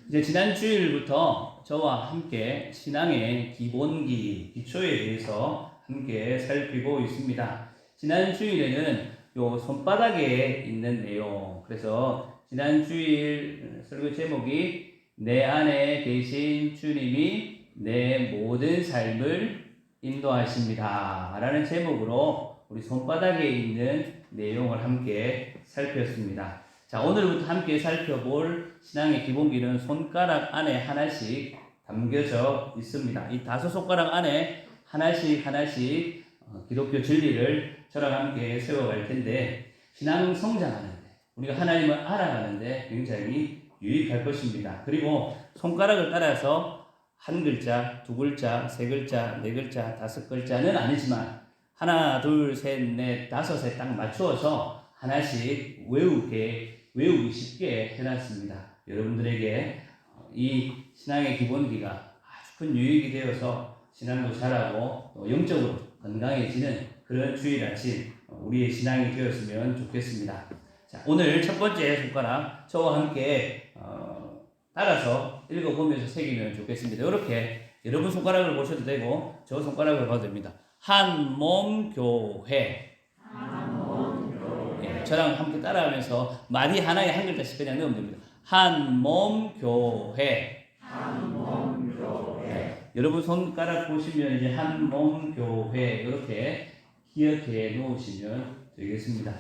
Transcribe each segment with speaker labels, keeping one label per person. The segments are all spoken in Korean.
Speaker 1: 이제 지난 주일부터 저와 함께 신앙의 기본기, 기초에 대해서 함께 살피고 있습니다. 지난 주일에는 요 손바닥에 있는 내용, 그래서 지난 주일 설교 제목이 내 안에 계신 주님이 내 모든 삶을 인도하십니다 라는 제목으로 우리 손바닥에 있는 내용을 함께 살폈습니다. 자, 오늘부터 함께 살펴볼 신앙의 기본기는 손가락 안에 하나씩 담겨져 있습니다. 이 5손가락 안에 하나씩 기독교 진리를 저랑 함께 세워갈 텐데, 신앙 성장하는데, 우리가 하나님을 알아가는데 굉장히 유익할 것입니다. 그리고 손가락을 따라서 한 글자, 두 글자, 세 글자, 네 글자, 5글자는 아니지만 하나, 둘, 셋, 넷, 5에 딱 맞추어서 하나씩 외우기 쉽게 해놨습니다. 여러분들에게 이 신앙의 기본기가 아주 큰 유익이 되어서 신앙도 잘하고 또 영적으로 건강해지는 그런 주일 아침 우리의 신앙이 되었으면 좋겠습니다. 자, 오늘 첫 번째 손가락 저와 함께 따라서 읽어보면서 새기면 좋겠습니다. 이렇게 여러분 손가락을 보셔도 되고 저 손가락을 봐도 됩니다. 한 몸 교회. 예, 저랑 함께 따라하면서 마디 하나에 한 글자씩 그냥 넣으면 됩니다. 한 몸 교회. 네, 여러분 손가락 보시면 이제 한 몸 교회 이렇게 기억해 놓으시면 되겠습니다.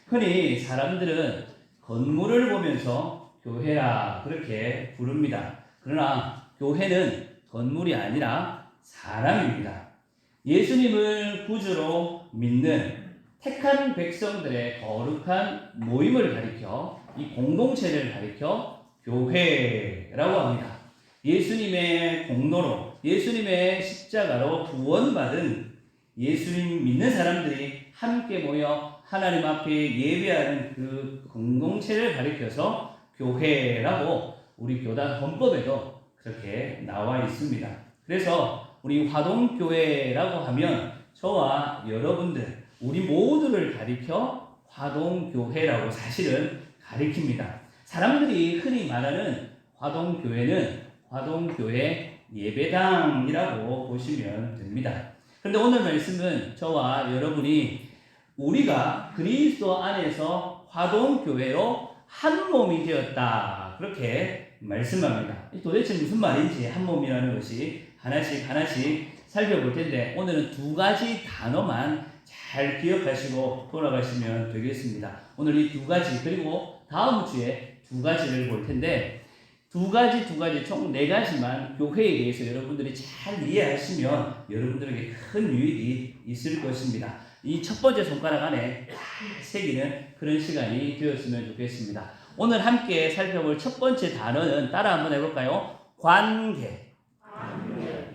Speaker 1: 흔히 사람들은 건물을 보면서 교회라 그렇게 부릅니다. 그러나 교회는 건물이 아니라 사람입니다. 예수님을 구주로 믿는 택한 백성들의 거룩한 모임을 가리켜 이 공동체를 가리켜 교회라고 합니다. 예수님의 공로로, 예수님의 십자가로 구원받은 예수님 믿는 사람들이 함께 모여 하나님 앞에 예배하는 그 공동체를 가리켜서 교회라고 우리 교단 헌법에도 그렇게 나와 있습니다. 그래서 우리 화동교회라고 하면 저와 여러분들, 우리 모두를 가리켜 화동교회라고 사실은 가리킵니다. 사람들이 흔히 말하는 화동교회는 화동교회 예배당이라고 보시면 됩니다. 그런데 오늘 말씀은 저와 여러분이 우리가 그리스도 안에서 화동교회로 한 몸이 되었다 그렇게 말씀합니다. 도대체 무슨 말인지 한 몸이라는 것이 하나씩 살펴볼 텐데 오늘은 2가지 단어만 잘 기억하시고 돌아가시면 되겠습니다. 오늘 이 2가지 그리고 다음 주에 2가지를 볼 텐데 2가지 총 4가지만 교회에 대해서 여러분들이 잘 이해하시면 여러분들에게 큰 유익이 있을 것입니다. 이 첫 번째 손가락 안에 새기는 그런 시간이 되었으면 좋겠습니다. 오늘 함께 살펴볼 첫 번째 단어는 따라 한번 해볼까요? 관계.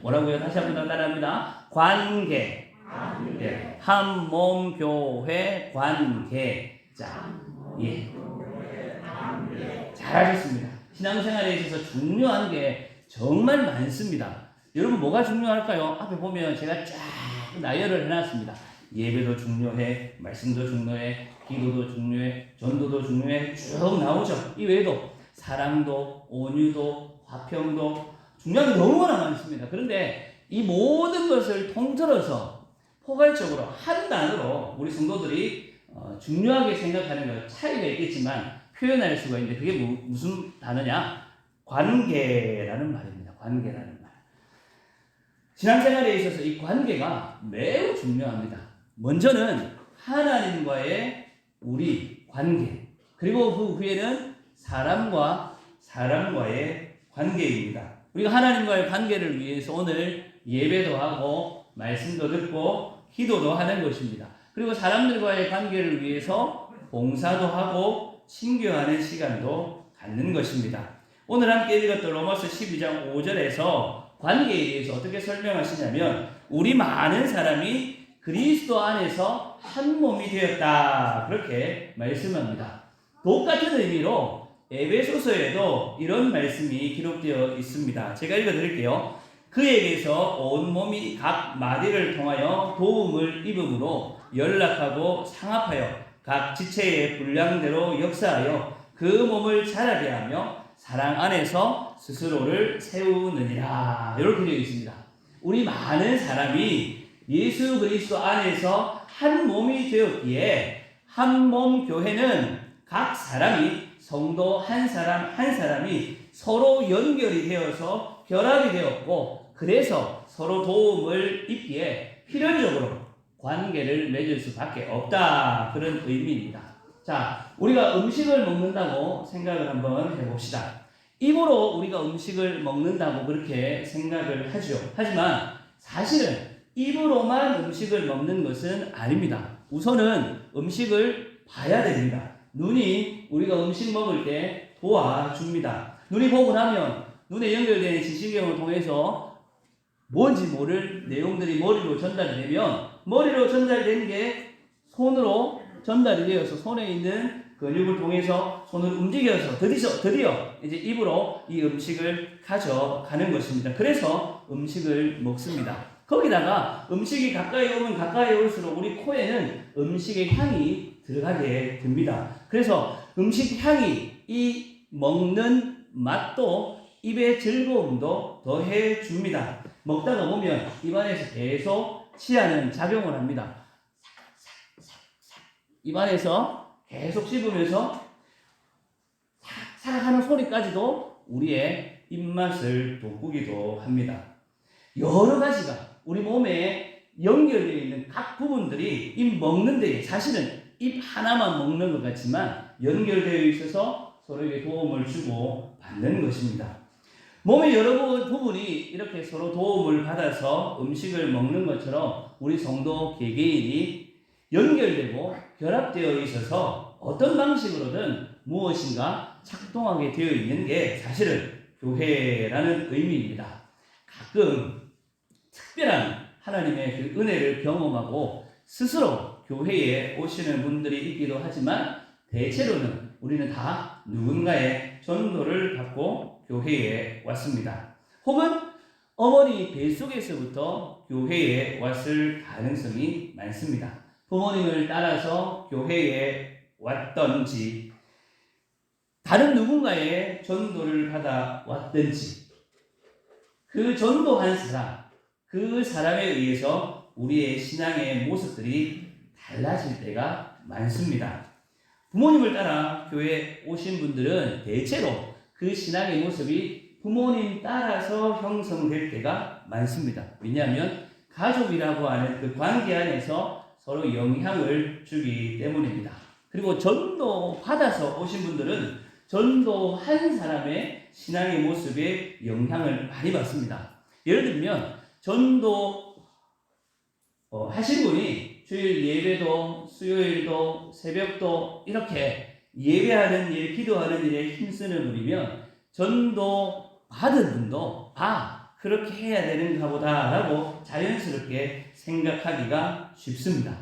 Speaker 1: 뭐라고요? 다시 한번 따라합니다. 관계. 네. 한 몸 교회 관계. 자, 예. 잘하셨습니다. 신앙생활에 있어서 중요한 게 정말 많습니다. 여러분 뭐가 중요할까요? 앞에 보면 제가 쫙 나열을 해놨습니다. 예배도 중요해, 말씀도 중요해, 기도도 중요해, 전도도 중요해, 쭉 나오죠. 이 외에도 사랑도, 온유도, 화평도 중요한 게 너무나 많습니다. 그런데 이 모든 것을 통틀어서 포괄적으로 한 단어로 우리 성도들이 중요하게 생각하는 것 차이가 있겠지만 표현할 수가 있는데 그게 무슨 단어냐? 관계라는 말입니다. 관계라는 말. 신앙생활에 있어서 이 관계가 매우 중요합니다. 먼저는 하나님과의 우리 관계, 그리고 그 후에는 사람과의 관계입니다. 우리가 하나님과의 관계를 위해서 오늘 예배도 하고 말씀도 듣고 기도도 하는 것입니다. 그리고 사람들과의 관계를 위해서 봉사도 하고 친교하는 시간도 갖는 것입니다. 오늘 함께 읽었던 로마서 12장 5절에서 관계에 대해서 어떻게 설명하시냐면 우리 많은 사람이 그리스도 안에서 한 몸이 되었다 그렇게 말씀합니다. 똑같은 의미로 에베소서에도 이런 말씀이 기록되어 있습니다. 제가 읽어드릴게요. 그에게서 온 몸이 각 마디를 통하여 도움을 입음으로 연락하고 상합하여 각 지체의 분량대로 역사하여 그 몸을 자라게 하며 사랑 안에서 스스로를 세우느니라. 이렇게 되어 있습니다. 우리 많은 사람이 예수 그리스도 안에서 한 몸이 되었기에 한 몸 교회는 각 사람이 성도 한 사람 한 사람이 서로 연결이 되어서 결합이 되었고 그래서 서로 도움을 입기에 필연적으로 관계를 맺을 수밖에 없다. 그런 의미입니다. 자, 우리가 음식을 먹는다고 생각을 한번 해봅시다. 입으로 우리가 음식을 먹는다고 그렇게 생각을 하죠. 하지만 사실은 입으로만 음식을 먹는 것은 아닙니다. 우선은 음식을 봐야 됩니다. 눈이 우리가 음식 먹을 때 도와줍니다. 눈이 보고 나면 눈에 연결되는 지시경을 통해서 뭔지 모를 내용들이 머리로 전달이 되면 머리로 전달된 게 손으로 전달이 되어서 손에 있는 근육을 통해서 손을 움직여서 드디어 이제 입으로 이 음식을 가져가는 것입니다. 그래서 음식을 먹습니다. 거기다가 음식이 가까이 오면 가까이 올수록 우리 코에는 음식의 향이 들어가게 됩니다. 그래서 음식 향이 이 먹는 맛도 입의 즐거움도 더해 줍니다. 먹다가 보면 입안에서 계속 치하는 작용을 합니다. 입안에서 계속 씹으면서 삭삭 하는 소리까지도 우리의 입맛을 돋구기도 합니다. 여러 가지가 우리 몸에 연결되어 있는 각 부분들이 입 먹는 데에 사실은 입 하나만 먹는 것 같지만 연결되어 있어서 서로에게 도움을 주고 받는 것입니다. 몸의 여러 부분이 이렇게 서로 도움을 받아서 음식을 먹는 것처럼 우리 성도 개개인이 연결되고 결합되어 있어서 어떤 방식으로든 무엇인가 작동하게 되어 있는 게 사실은 교회라는 의미입니다. 가끔 특별한 하나님의 그 은혜를 경험하고 스스로 교회에 오시는 분들이 있기도 하지만 대체로는 우리는 다 누군가의 전도를 받고 교회에 왔습니다. 혹은 어머니 뱃속에서부터 교회에 왔을 가능성이 많습니다. 부모님을 따라서 교회에 왔던지 다른 누군가의 전도를 받아 왔든지 그 전도한 사람, 그 사람에 의해서 우리의 신앙의 모습들이 달라질 때가 많습니다. 부모님을 따라 교회에 오신 분들은 대체로 그 신앙의 모습이 부모님 따라서 형성될 때가 많습니다. 왜냐하면 가족이라고 하는 그 관계 안에서 서로 영향을 주기 때문입니다. 그리고 전도 받아서 오신 분들은 전도한 사람의 신앙의 모습에 영향을 많이 받습니다. 예를 들면 전도 하신 분이 주일 예배도 수요일도 새벽도 이렇게 예배하는 일, 기도하는 일에 힘쓰는 분이면 전도 받은 분도 그렇게 해야 되는가 보다라고 자연스럽게 생각하기가 쉽습니다.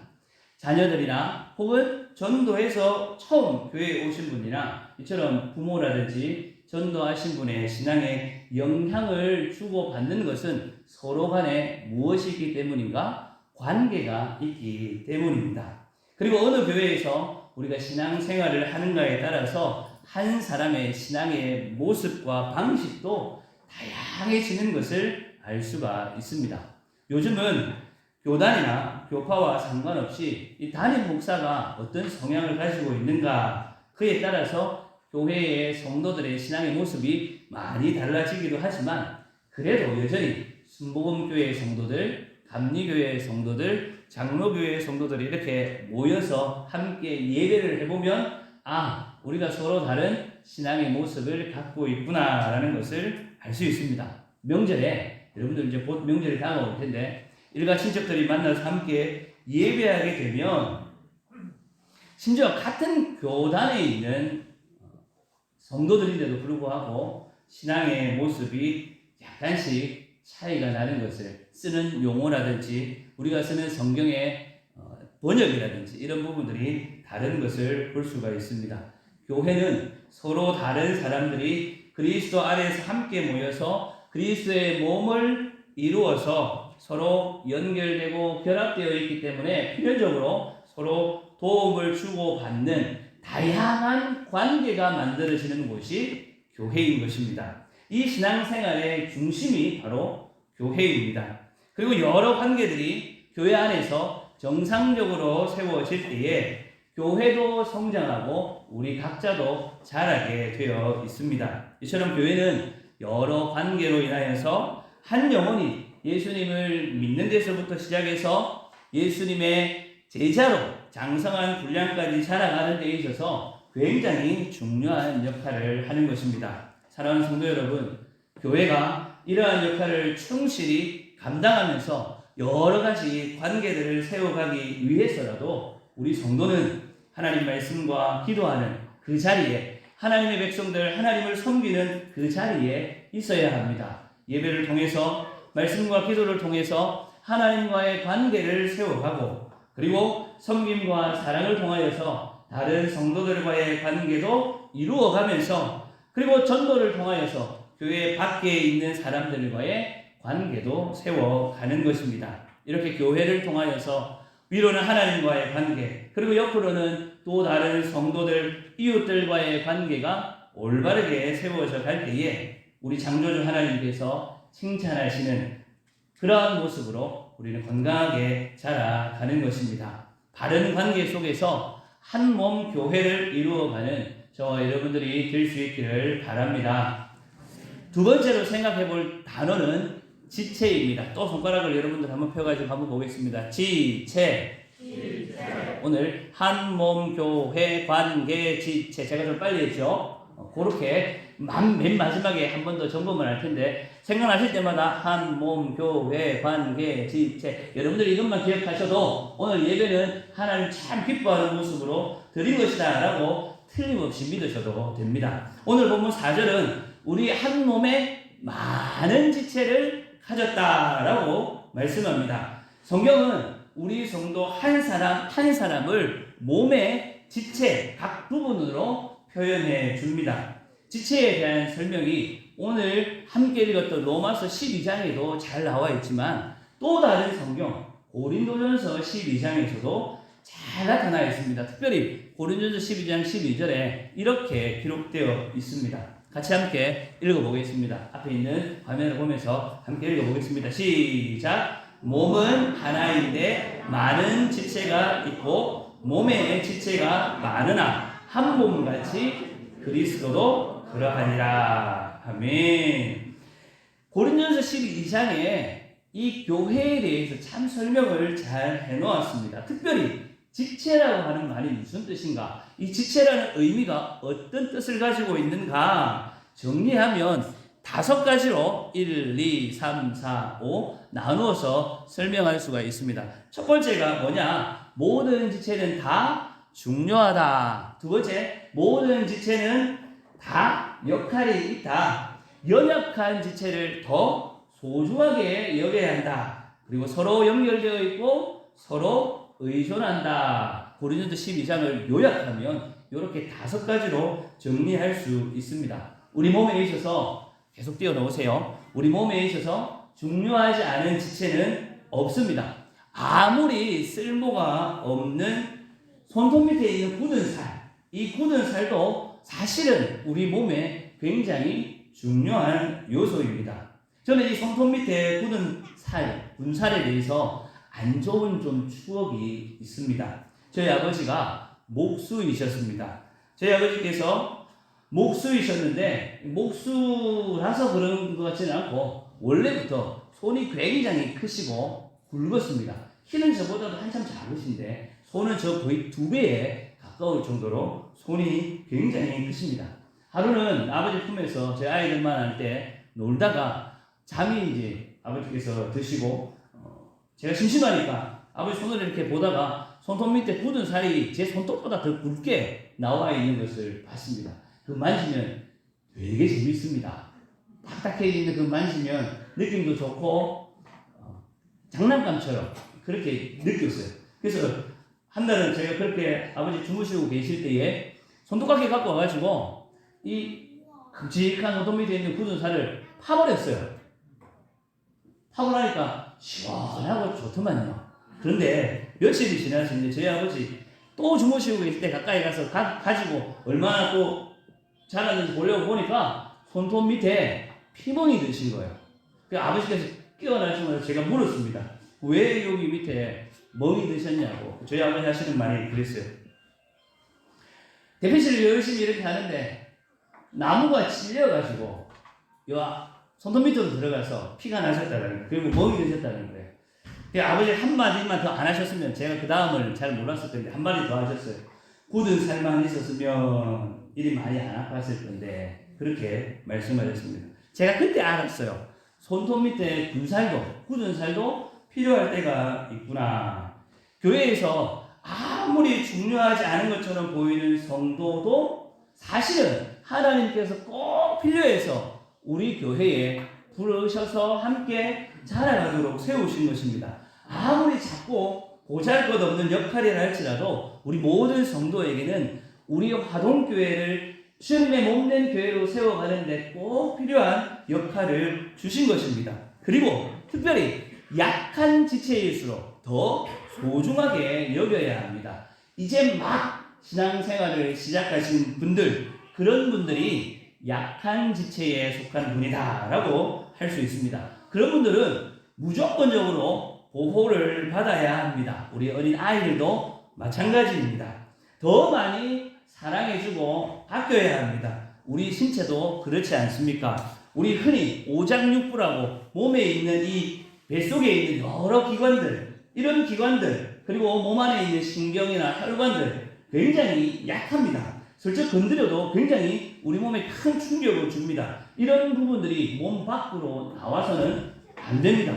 Speaker 1: 자녀들이나 혹은 전도해서 처음 교회에 오신 분이나 이처럼 부모라든지 전도하신 분의 신앙에 영향을 주고받는 것은 서로 간에 무엇이기 때문인가? 관계가 있기 때문입니다. 그리고 어느 교회에서 우리가 신앙생활을 하는가에 따라서 한 사람의 신앙의 모습과 방식도 다양해지는 것을 알 수가 있습니다. 요즘은 교단이나 교파와 상관없이 이 담임 목사가 어떤 성향을 가지고 있는가 그에 따라서 교회의 성도들의 신앙의 모습이 많이 달라지기도 하지만 그래도 여전히 순복음교회의 성도들, 감리교회의 성도들, 장로교회의 성도들이 이렇게 모여서 함께 예배를 해보면 우리가 서로 다른 신앙의 모습을 갖고 있구나라는 것을 알 수 있습니다. 명절에 여러분들 이제 곧 명절이 다가올 텐데 일가 친척들이 만나서 함께 예배하게 되면 심지어 같은 교단에 있는 성도들인데도 불구하고 신앙의 모습이 약간씩 차이가 나는 것을 쓰는 용어라든지 우리가 쓰는 성경의 번역이라든지 이런 부분들이 다른 것을 볼 수가 있습니다. 교회는 서로 다른 사람들이 그리스도 안에서 함께 모여서 그리스도의 몸을 이루어서 서로 연결되고 결합되어 있기 때문에 필연적으로 서로 도움을 주고받는 다양한 관계가 만들어지는 곳이 교회인 것입니다. 이 신앙생활의 중심이 바로 교회입니다. 그리고 여러 관계들이 교회 안에서 정상적으로 세워질 때에 교회도 성장하고 우리 각자도 자라게 되어 있습니다. 이처럼 교회는 여러 관계로 인하여서 한 영혼이 예수님을 믿는 데서부터 시작해서 예수님의 제자로 장성한 분량까지 자라가는 데 있어서 굉장히 중요한 역할을 하는 것입니다. 사랑하는 성도 여러분, 교회가 이러한 역할을 충실히 감당하면서 여러 가지 관계들을 세워가기 위해서라도 우리 성도는 하나님 말씀과 기도하는 그 자리에, 하나님의 백성들 하나님을 섬기는 그 자리에 있어야 합니다. 예배를 통해서, 말씀과 기도를 통해서 하나님과의 관계를 세워가고, 그리고 섬김과 사랑을 통하여서 다른 성도들과의 관계도 이루어가면서, 그리고 전도를 통하여서 교회 밖에 있는 사람들과의 관계도 세워가는 것입니다. 이렇게 교회를 통하여서 위로는 하나님과의 관계, 그리고 옆으로는 또 다른 성도들, 이웃들과의 관계가 올바르게 세워져 갈 때에 우리 창조주 하나님께서 칭찬하시는 그러한 모습으로 우리는 건강하게 자라가는 것입니다. 바른 관계 속에서 한 몸 교회를 이루어가는 저와 여러분들이 될 수 있기를 바랍니다. 두 번째로 생각해 볼 단어는 지체입니다. 또 손가락을 여러분들 한번 펴가지고 한번 보겠습니다. 지체. 오늘 한 몸 교회 관계 지체. 제가 좀 빨리 했죠. 그렇게 맨 마지막에 한 번 더 점검을 할 텐데, 생각나실 때마다 한 몸 교회 관계 지체, 여러분들이 이것만 기억하셔도 오늘 예배는 하나님 참 기뻐하는 모습으로 드린 것이다 라고 틀림없이 믿으셔도 됩니다. 오늘 본문 4절은 우리 한 몸에 많은 지체를 가졌다라고 말씀합니다. 성경은 우리 성도 한 사람 한 사람을 몸의 지체 각 부분으로 표현해 줍니다. 지체에 대한 설명이 오늘 함께 읽었던 로마서 12장에도 잘 나와 있지만, 또 다른 성경 고린도전서 12장에서도 잘 나타나 있습니다. 특별히 고린도전서 12장 12절에 이렇게 기록되어 있습니다. 같이 함께 읽어보겠습니다. 앞에 있는 화면을 보면서 함께 읽어보겠습니다. 시작! 몸은 하나인데 많은 지체가 있고 몸에 지체가 많으나 한 몸같이 그리스도도 그러하니라. 아멘. 고린도전서 12장에 이 교회에 대해서 참 설명을 잘 해놓았습니다. 특별히 지체라고 하는 말이 무슨 뜻인가? 이 지체라는 의미가 어떤 뜻을 가지고 있는가? 정리하면 5가지로 1, 2, 3, 4, 5 나누어서 설명할 수가 있습니다. 첫 번째가 뭐냐? 모든 지체는 다 중요하다. 두 번째, 모든 지체는 다 역할이 있다. 연약한 지체를 더 소중하게 여겨야 한다. 그리고 서로 연결되어 있고 서로 의존한다. 고린도전서 12장을 요약하면 이렇게 5가지로 정리할 수 있습니다. 우리 몸에 있어서 계속 띄워놓으세요. 우리 몸에 있어서 중요하지 않은 지체는 없습니다. 아무리 쓸모가 없는 손톱 밑에 있는 굳은 살, 이 굳은 살도 사실은 우리 몸에 굉장히 중요한 요소입니다. 저는 이 손톱 밑에 굳은 살, 군살에 대해서 안 좋은 좀 추억이 있습니다. 저희 아버지가 목수이셨습니다. 저희 아버지께서 목수이셨는데, 목수라서 그런 것 같지는 않고 원래부터 손이 굉장히 크시고 굵었습니다. 키는 저보다도 한참 작으신데 손은 저 거의 2배에 가까울 정도로 손이 굉장히 크십니다. 하루는 아버지 품에서 제 아이들만 할 때 놀다가 잠이 이제 아버지께서 드시고 제가 심심하니까 아버지 손을 이렇게 보다가 손톱 밑에 굳은 살이 제 손톱보다 더 굵게 나와 있는 것을 봤습니다. 그 만지면 되게 재밌습니다. 딱딱해 있는 그 만지면 느낌도 좋고 장난감처럼 그렇게 느꼈어요. 그래서 한 날은 제가 그렇게 아버지 주무시고 계실 때에 손톱깎이 갖고 와가지고 이 큼직한 손톱 밑에 있는 굳은 살을 파버렸어요. 파고 나니까 시원하고 좋더만요. 그런데 며칠이 지나서 이제 저희 아버지 또 주무시고 계실 때 가까이 가서 가지고 얼마나 또 자랐는지 보려고 보니까 손톱 밑에 피멍이 드신 거예요. 그 아버지께서 깨어나시면서 제가 물었습니다. 왜 여기 밑에 멍이 드셨냐고. 저희 아버지 하시는 말이 그랬어요. 대피실을 열심히 이렇게 하는데 나무가 찔려가지고 요 손톱 밑으로 들어가서 피가 나셨다는 거예요. 그리고 멍이 드셨다는 거예요. 아버지 한마디만 더 안 하셨으면 제가 그 다음을 잘 몰랐을 텐데 한마디 더 하셨어요. 굳은 살만 있었으면 일이 많이 안 아팠을 건데 그렇게 말씀하셨습니다. 제가 그때 알았어요. 손톱 밑에 굳은 살도 필요할 때가 있구나. 교회에서 아무리 중요하지 않은 것처럼 보이는 성도도 사실은 하나님께서 꼭 필요해서 우리 교회에 부르셔서 함께 자라가도록 세우신 것입니다. 아무리 작고 보잘것없는 역할이라 할지라도 우리 모든 성도에게는 우리 화동교회를 주님의 몸된 교회로 세워가는데 꼭 필요한 역할을 주신 것입니다. 그리고 특별히 약한 지체일수록 더 소중하게 여겨야 합니다. 이제 막 신앙생활을 시작하신 분들, 그런 분들이 약한 지체에 속한 분이다라고 할 수 있습니다. 그런 분들은 무조건적으로 보호를 받아야 합니다. 우리 어린 아이들도 마찬가지입니다. 더 많이 사랑해주고 아껴야 합니다. 우리 신체도 그렇지 않습니까? 우리 흔히 오장육부라고 몸에 있는 이 뱃속에 있는 여러 기관들, 이런 기관들, 그리고 몸 안에 있는 신경이나 혈관들 굉장히 약합니다. 슬쩍 건드려도 굉장히 우리 몸에 큰 충격을 줍니다. 이런 부분들이 몸 밖으로 나와서는 안 됩니다.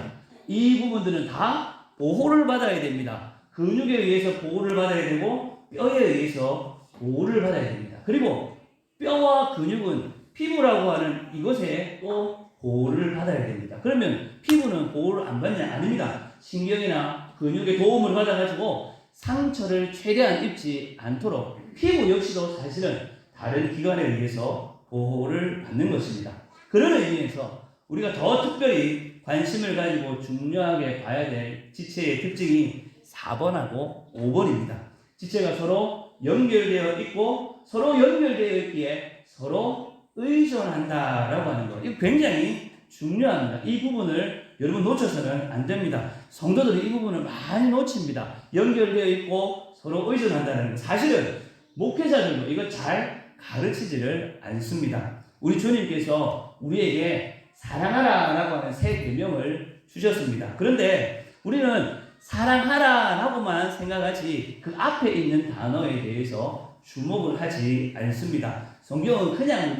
Speaker 1: 이 부분들은 다 보호를 받아야 됩니다. 근육에 의해서 보호를 받아야 되고 뼈에 의해서 보호를 받아야 됩니다. 그리고 뼈와 근육은 피부라고 하는 이것에 또 보호를 받아야 됩니다. 그러면 피부는 보호를 안 받냐? 아닙니다. 신경이나 근육의 도움을 받아가지고 상처를 최대한 입지 않도록 피부 역시도 사실은 다른 기관에 의해서 보호를 받는 것입니다. 그런 의미에서 우리가 더 특별히 관심을 가지고 중요하게 봐야 될 지체의 특징이 4번하고 5번입니다. 지체가 서로 연결되어 있고 서로 연결되어 있기에 서로 의존한다라고 하는 것. 이거 굉장히 중요합니다. 이 부분을 여러분 놓쳐서는 안 됩니다. 성도들이 이 부분을 많이 놓칩니다. 연결되어 있고 서로 의존한다는 것. 사실은 목회자들도 이거 잘 가르치지를 않습니다. 우리 주님께서 우리에게 사랑하라라고 하는 새 계명을 주셨습니다. 그런데 우리는 사랑하라라고만 생각하지 그 앞에 있는 단어에 대해서 주목을 하지 않습니다. 성경은 그냥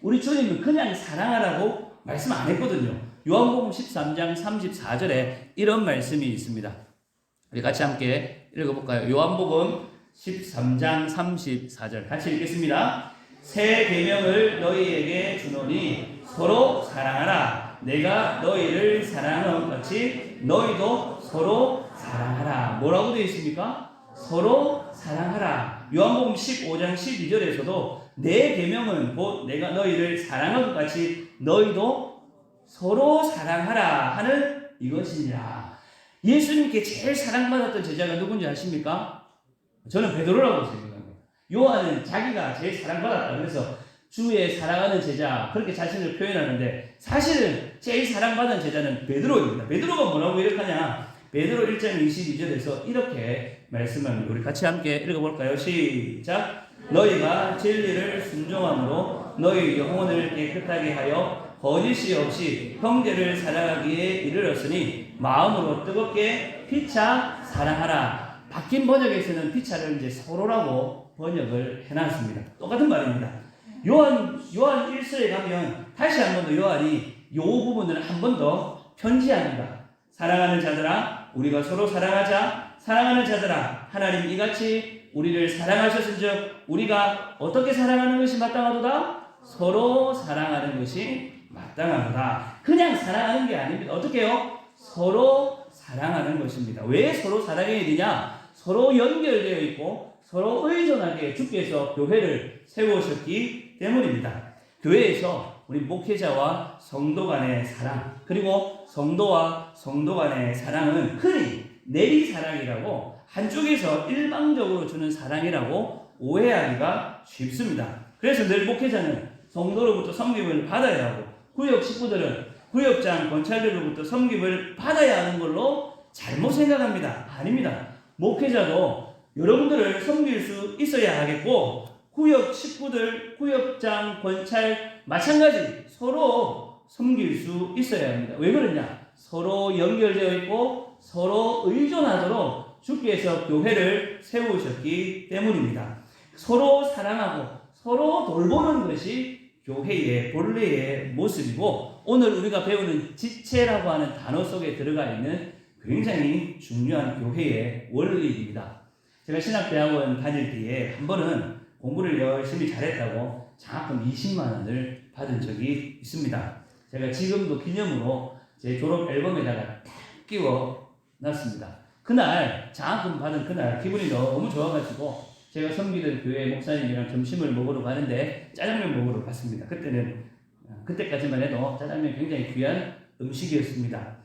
Speaker 1: 우리 주님은 그냥 사랑하라고 말씀 안 했거든요. 요한복음 13장 34절에 이런 말씀이 있습니다. 우리 같이 함께 읽어볼까요? 요한복음 13장 34절 같이 읽겠습니다. 새 계명을 너희에게 주노니 서로 사랑하라. 내가 너희를 사랑한 것 같이 너희도 서로 사랑하라. 뭐라고 되어 있습니까? 서로 사랑하라. 요한복음 15장 12절에서도 내 계명은 곧 내가 너희를 사랑한 것 같이 너희도 서로 사랑하라 하는 이것이니라. 예수님께 제일 사랑받았던 제자가 누군지 아십니까? 저는 베드로라고 생각합니다. 요한은 자기가 제일 사랑받았다. 그래서 주의 사랑하는 제자 그렇게 자신을 표현하는데 사실은 제일 사랑받은 제자는 베드로입니다. 베드로가 뭐라고 이렇게하냐? 베드로 1장 22절에서 이렇게 말씀합니다. 우리 같이 함께 읽어볼까요? 시작. 너희가 진리를 순종함으로 너희 영혼을 깨끗하게 하여 거짓이 없이 형제를 사랑하기에 이르렀으니 마음으로 뜨겁게 피차 사랑하라. 바뀐 번역에서는 피차를 이제 서로라고 번역을 해놨습니다. 똑같은 말입니다. 요한 1서에 가면 다시 한 번 더 요한이 요 부분을 한 번 더 편지합니다. 사랑하는 자들아 우리가 서로 사랑하자. 사랑하는 자들아 하나님 이같이 우리를 사랑하셨은즉 우리가 어떻게 사랑하는 것이 마땅하도다? 서로 사랑하는 것이 마땅하도다. 그냥 사랑하는 게 아닙니다. 어떻게 해요? 서로 사랑하는 것입니다. 왜 서로 사랑해야 되냐? 서로 연결되어 있고 서로 의존하게 주께서 교회를 세우셨기 때문입니다. 교회에서 우리 목회자와 성도 간의 사랑 그리고 성도와 성도 간의 사랑은 흔히 내리사랑이라고 한쪽에서 일방적으로 주는 사랑이라고 오해하기가 쉽습니다. 그래서 늘 목회자는 성도로부터 섬김을 받아야 하고 구역 식구들은 구역장 권찰들로부터 섬김을 받아야 하는 걸로 잘못 생각합니다. 아닙니다. 목회자도 여러분들을 섬길 수 있어야 하겠고 구역 식구들, 구역장, 권찰 마찬가지 서로 섬길 수 있어야 합니다. 왜 그러냐? 서로 연결되어 있고 서로 의존하도록 주께서 교회를 세우셨기 때문입니다. 서로 사랑하고 서로 돌보는 것이 교회의 본래의 모습이고 오늘 우리가 배우는 지체라고 하는 단어 속에 들어가 있는 굉장히 중요한 교회의 원리입니다. 제가 신학대학원 다닐 때에 한 번은 공부를 열심히 잘했다고 장학금 20만 원을 받은 적이 있습니다. 제가 지금도 기념으로 제 졸업 앨범에다가 딱 끼워 놨습니다. 그날 장학금 받은 그날 기분이 너무 좋아가지고 제가 섬기던 교회 목사님이랑 점심을 먹으러 가는데 짜장면 먹으러 갔습니다. 그때까지만 해도 짜장면 굉장히 귀한 음식이었습니다.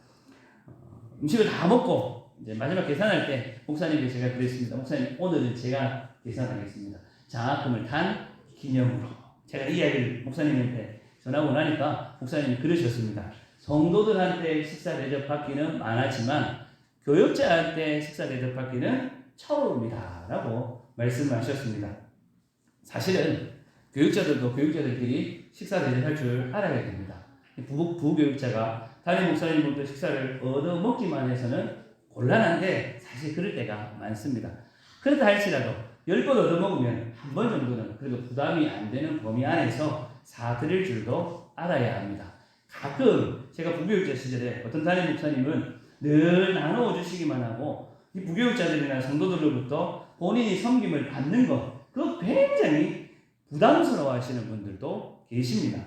Speaker 1: 음식을 다 먹고 이제 마지막 계산할 때 목사님께 제가 그랬습니다. 목사님 오늘은 제가 계산하겠습니다. 장학금을 탄 기념으로. 제가 이 이야기를 목사님한테 전하고 나니까 목사님이 그러셨습니다. 성도들한테 식사 대접받기는 많았지만 교역자한테 식사 대접받기는 처음이다 라고 말씀하셨습니다. 사실은 교육자들도 교육자들끼리 식사 대접할 줄 알아야 됩니다. 부교육자가 담임 목사님부터 식사를 얻어먹기만 해서는 곤란한데 사실 그럴 때가 많습니다. 그렇다 할지라도 10번 얻어먹으면 한 번 정도는 그래도 부담이 안 되는 범위 안에서 사드릴 줄도 알아야 합니다. 가끔 제가 부교육자 시절에 어떤 담임 목사님은 늘 나누어 주시기만 하고 이 부교육자들이나 성도들로부터 본인이 섬김을 받는 것 그거 굉장히 부담스러워 하시는 분들도 계십니다.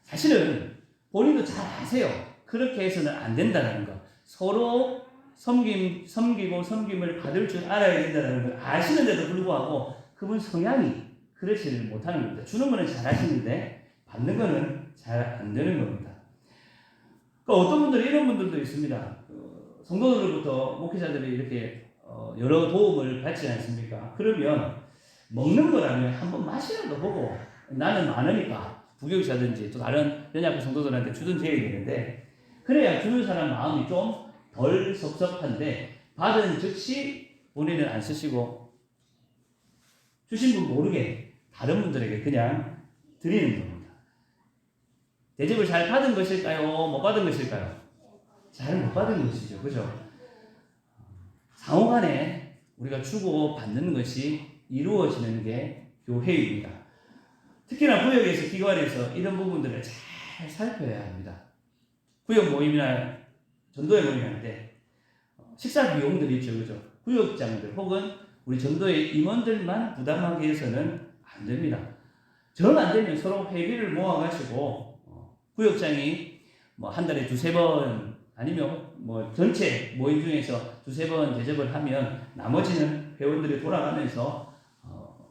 Speaker 1: 사실은 본인도 잘 아세요. 그렇게 해서는 안 된다는 것. 서로 섬기고 섬김을 받을 줄 알아야 된다는 걸 아시는데도 불구하고 그분 성향이 그렇지를 못하는 겁니다. 주는 거는 잘 하시는데 받는 거는 잘 안 되는 겁니다. 그러니까 어떤 분들이 이런 분들도 있습니다. 성도들로부터 목회자들이 이렇게 여러 도움을 받지 않습니까? 그러면 먹는 거라면 한번 맛이라도 보고 나는 많으니까 부교육자든지 또 다른 연약한 성도들한테 주든지 해야 되는데 그래야 주는 사람 마음이 좀 덜 섭섭한데 받은 즉시 본인은 안 쓰시고 주신 분 모르게 다른 분들에게 그냥 드리는 겁니다. 대접을 잘 받은 것일까요? 못 받은 것일까요? 잘 못 받은 것이죠. 그죠? 상호간에 우리가 주고 받는 것이 이루어지는 게 교회입니다. 특히나 구역에서 기관에서 이런 부분들을 잘 살펴야 합니다. 구역 모임이나 전도회 모임할 때 식사 비용들이 있죠. 그죠? 구역장들 혹은 우리 전도회 임원들만 부담하게 해서는 안 됩니다. 정 안 되면 서로 회비를 모아가지고 구역장이 뭐 한 달에 2-3번 아니면 뭐 전체 모임 중에서 2-3번 대접을 하면 나머지는 회원들이 돌아가면서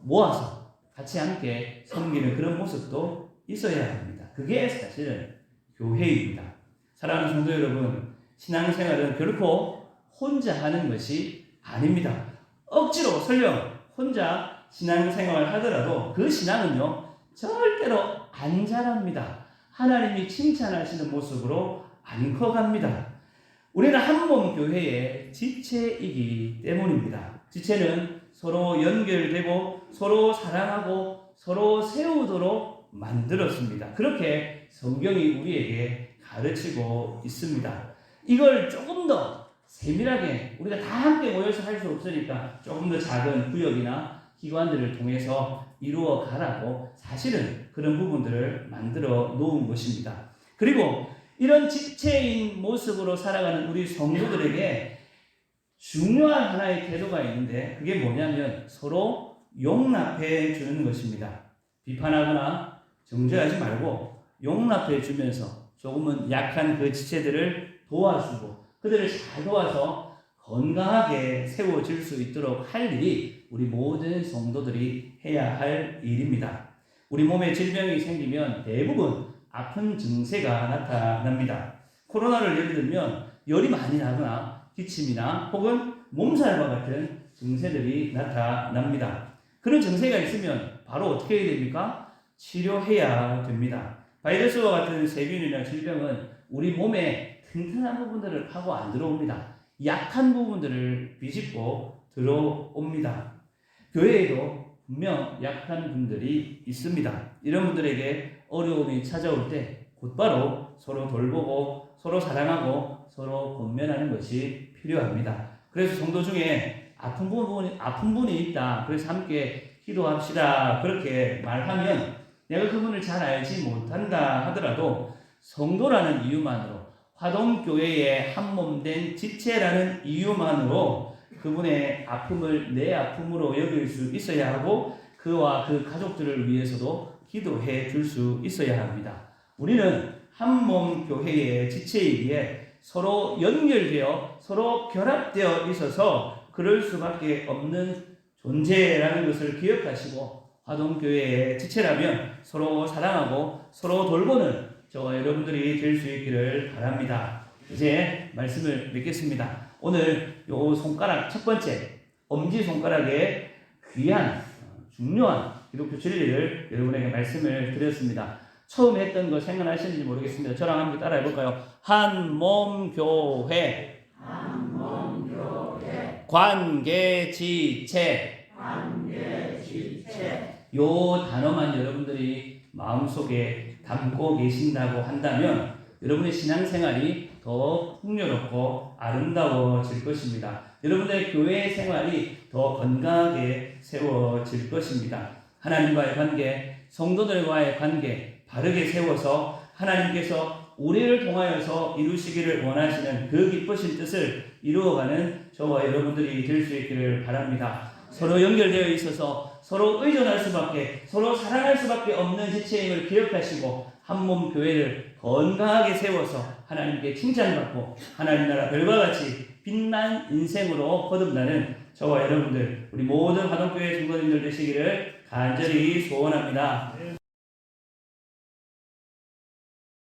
Speaker 1: 모아서 같이 함께 섬기는 그런 모습도 있어야 합니다. 그게 사실은 교회입니다. 사랑하는 성도 여러분, 신앙생활은 결코 혼자 하는 것이 아닙니다. 억지로 설령 혼자 신앙생활을 하더라도 그 신앙은요 절대로 안 자랍니다. 하나님이 칭찬하시는 모습으로 안 커갑니다. 우리는 한 몸 교회의 지체이기 때문입니다. 지체는 서로 연결되고 서로 사랑하고 서로 세우도록 만들었습니다. 그렇게 성경이 우리에게 가르치고 있습니다. 이걸 조금 더 세밀하게 우리가 다 함께 모여서 할 수 없으니까 조금 더 작은 구역이나 기관들을 통해서 이루어 가라고 사실은 그런 부분들을 만들어 놓은 것입니다. 그리고 이런 지체인 모습으로 살아가는 우리 성도들에게 중요한 하나의 태도가 있는데 그게 뭐냐면 서로 용납해 주는 것입니다. 비판하거나 정죄하지 말고 용납해 주면서 조금은 약한 그 지체들을 도와주고 그들을 잘 도와서 건강하게 세워질 수 있도록 할 일이 우리 모든 성도들이 해야 할 일입니다. 우리 몸에 질병이 생기면 대부분 아픈 증세가 나타납니다. 코로나를 예를 들면 열이 많이 나거나 기침이나 혹은 몸살과 같은 증세들이 나타납니다. 그런 증세가 있으면 바로 어떻게 해야 됩니까? 치료해야 됩니다. 바이러스와 같은 세균이나 질병은 우리 몸에 튼튼한 부분들을 파고 안 들어옵니다. 약한 부분들을 비집고 들어옵니다. 교회에도 분명 약한 분들이 있습니다. 이런 분들에게 어려움이 찾아올 때 곧바로 서로 돌보고 서로 사랑하고 서로 권면하는 것이 필요합니다. 그래서 성도 중에 아픈 분이 있다. 그래서 함께 기도합시다. 그렇게 말하면 내가 그분을 잘 알지 못한다 하더라도 성도라는 이유만으로 화동교회의 한몸된 지체라는 이유만으로 그분의 아픔을 내 아픔으로 여길 수 있어야 하고 그와 그 가족들을 위해서도 기도해 줄 수 있어야 합니다. 우리는 한몸 교회의 지체이기에 서로 연결되어 서로 결합되어 있어서 그럴 수밖에 없는 존재라는 것을 기억하시고 화동교회의 지체라면 서로 사랑하고 서로 돌보는 저와 여러분들이 될 수 있기를 바랍니다. 이제 말씀을 맺겠습니다. 오늘 요 손가락 첫 번째 엄지손가락의 귀한 중요한 기독교 진리를 여러분에게 말씀을 드렸습니다. 처음 했던 거 생각나시는지 모르겠습니다. 저랑 함께 따라해 볼까요? 한몸교회 관계지체 요 단어만 여러분들이 마음속에 담고 계신다고 한다면 여러분의 신앙생활이 더 풍요롭고 아름다워질 것입니다. 여러분의 교회 생활이 더 건강하게 세워질 것입니다. 하나님과의 관계, 성도들과의 관계 바르게 세워서 하나님께서 우리를 통하여서 이루시기를 원하시는 그 기쁘신 뜻을 이루어가는 저와 여러분들이 될 수 있기를 바랍니다. 서로 연결되어 있어서 서로 의존할 수밖에, 서로 사랑할 수밖에 없는 지체임을 기억하시고 한몸 교회를 건강하게 세워서 하나님께 칭찬받고 하나님 나라 별과 같이 빛난 인생으로 거듭나는 저와 여러분들, 우리 모든 화동교회 성도님들 되시기를 간절히 소원합니다.